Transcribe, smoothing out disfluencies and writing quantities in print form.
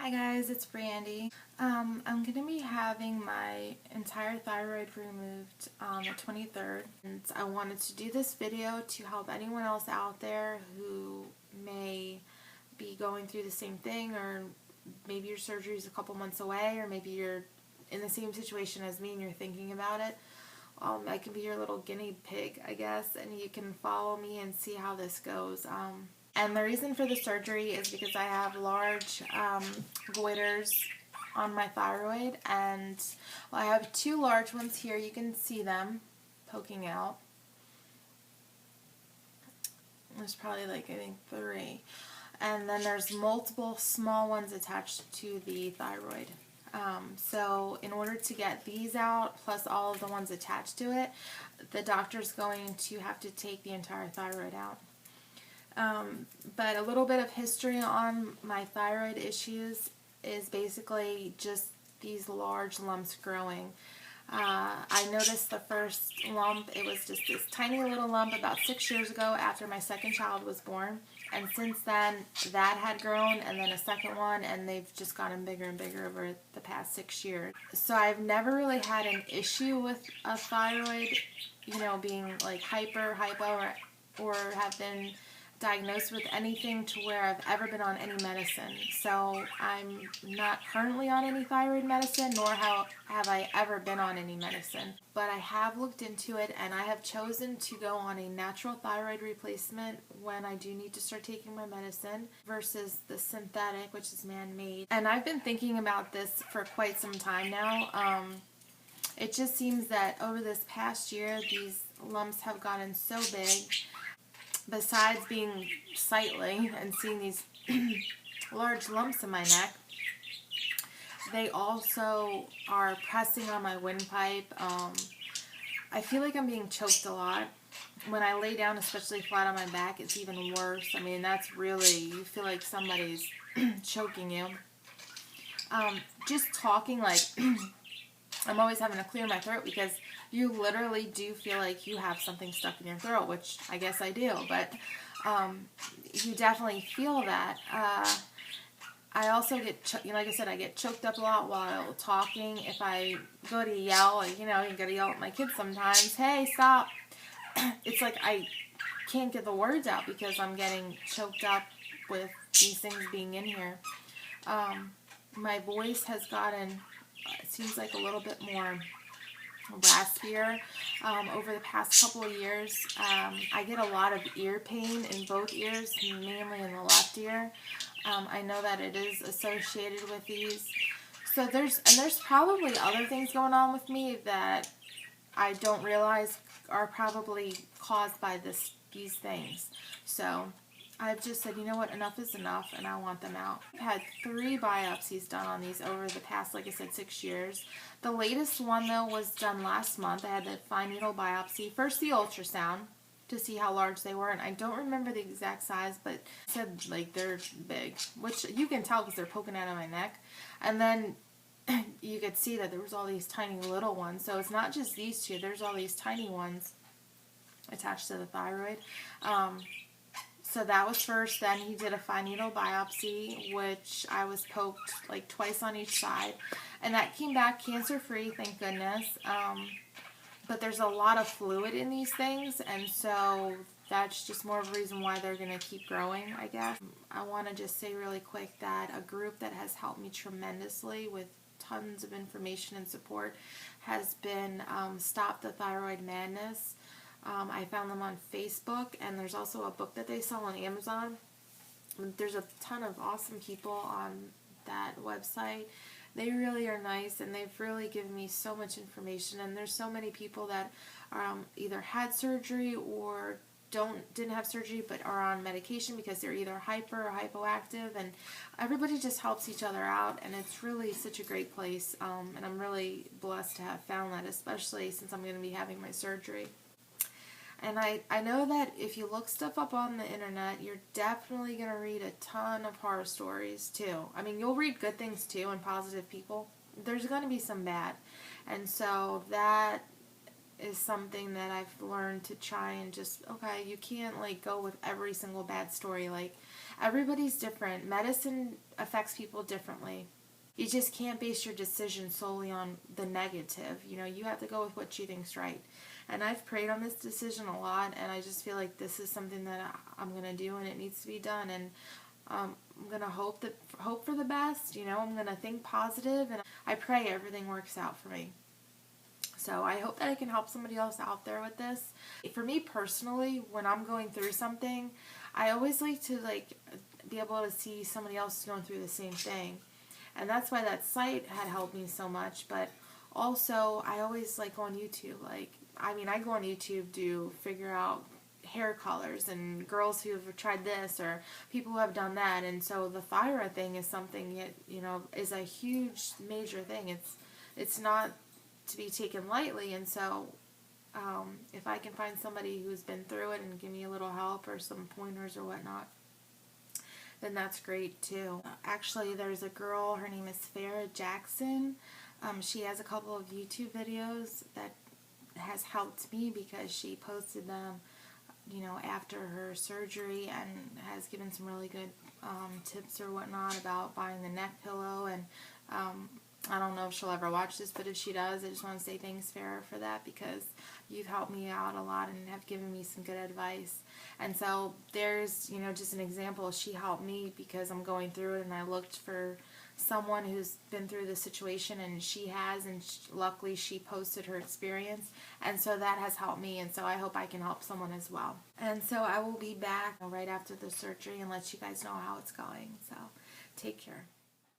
Hi guys, it's Brandy. I'm going to be having my entire thyroid removed on the 23rd. And I wanted to do this video to help anyone else out there who may be going through the same thing, or maybe your surgery is a couple months away, or maybe you're in the same situation as me and you're thinking about it. I can be your little guinea pig, I guess, and you can follow me and see how this goes. And the reason for the surgery is because I have large goiters on my thyroid, and I have two large ones here. You can see them poking out. There's probably like, I think, 3. And then there's multiple small ones attached to the thyroid. So in order to get these out, plus all of the ones attached to it, the doctor's going to have to take the entire thyroid out. But a little bit of history on my thyroid issues is basically just these large lumps growing. I noticed the first lump, it was just this tiny little lump about 6 years ago after my second child was born. And since then, that had grown, and then a second one, and they've just gotten bigger and bigger over the past 6 years. So I've never really had an issue with a thyroid, being like hypo, or have been diagnosed with anything to where I've ever been on any medicine. So I'm not currently on any thyroid medicine, nor have I ever been on any medicine. But I have looked into it, and I have chosen to go on a natural thyroid replacement when I do need to start taking my medicine versus the synthetic, which is man-made. And I've been thinking about this for quite some time now. It just seems that over this past year, these lumps have gotten so big. Besides being sightly and seeing these large lumps in my neck, they also are pressing on my windpipe. I feel like I'm being choked a lot. When I lay down, especially flat on my back, it's even worse. I mean, that's really, you feel like somebody's choking you. Just talking, like, I'm always having to clear my throat because you literally do feel like you have something stuck in your throat, which I guess I do, but you definitely feel that. I also get, like I said, I get choked up a lot while talking. If I go to yell, you gotta yell at my kids sometimes, hey, stop. It's like I can't get the words out because I'm getting choked up with these things being in here. My voice has gotten, it seems like, a little bit more raspier over the past couple of years. I get a lot of ear pain in both ears, mainly in the left ear. I know that it is associated with these. So there's probably other things going on with me that I don't realize are probably caused by these things. So I've just said, you know what, enough is enough, and I want them out. I've had 3 biopsies done on these over the past, like I said, 6 years. The latest one, though, was done last month. I had the fine needle biopsy. First, the ultrasound to see how large they were, and I don't remember the exact size, but it said, like, they're big, which you can tell because they're poking out of my neck. And then you could see that there was all these tiny little ones. So it's not just these two. There's all these tiny ones attached to the thyroid. So that was first. Then he did a fine needle biopsy, which I was poked like twice on each side. And that came back cancer-free, thank goodness. But there's a lot of fluid in these things, and so that's just more of a reason why they're going to keep growing, I guess. I want to just say really quick that a group that has helped me tremendously with tons of information and support has been Stop the Thyroid Madness. I found them on Facebook, and there's also a book that they sell on Amazon. There's a ton of awesome people on that website. They really are nice, and they've really given me so much information, and there's so many people that either had surgery or didn't have surgery but are on medication because they're either hyper or hypoactive, and everybody just helps each other out, and it's really such a great place, and I'm really blessed to have found that, especially since I'm going to be having my surgery. And I know that if you look stuff up on the internet, you're definitely going to read a ton of horror stories too. I mean, you'll read good things too and positive people. There's going to be some bad. And so that is something that I've learned to try and just, okay, you can't like go with every single bad story. Like, everybody's different. Medicine affects people differently. You just can't base your decision solely on the negative. You know, you have to go with what you think's right. And I've prayed on this decision a lot, and I just feel like this is something that I'm going to do, and it needs to be done. And I'm going to hope for the best. You know, I'm going to think positive, and I pray everything works out for me. So I hope that I can help somebody else out there with this. For me personally, when I'm going through something, I always like to be able to see somebody else going through the same thing. And that's why that site had helped me so much. But also, I always go on YouTube. I go on YouTube to figure out hair colors and girls who have tried this or people who have done that. And so the thyroid thing is something that, is a huge, major thing. It's not to be taken lightly. And so if I can find somebody who's been through it and give me a little help or some pointers or whatnot, then that's great too. Actually, there's a girl, her name is Farrah Jackson. She has a couple of YouTube videos that has helped me because she posted them, after her surgery, and has given some really good tips or whatnot about buying the neck pillow. And I don't know if she'll ever watch this, but if she does, I just want to say thanks, Farrah, for that, because you've helped me out a lot and have given me some good advice. And so there's, just an example. She helped me because I'm going through it, and I looked for someone who's been through the situation, and she has, and luckily she posted her experience, and so that has helped me, and so I hope I can help someone as well. And so I will be back right after the surgery and let you guys know how it's going. So take care.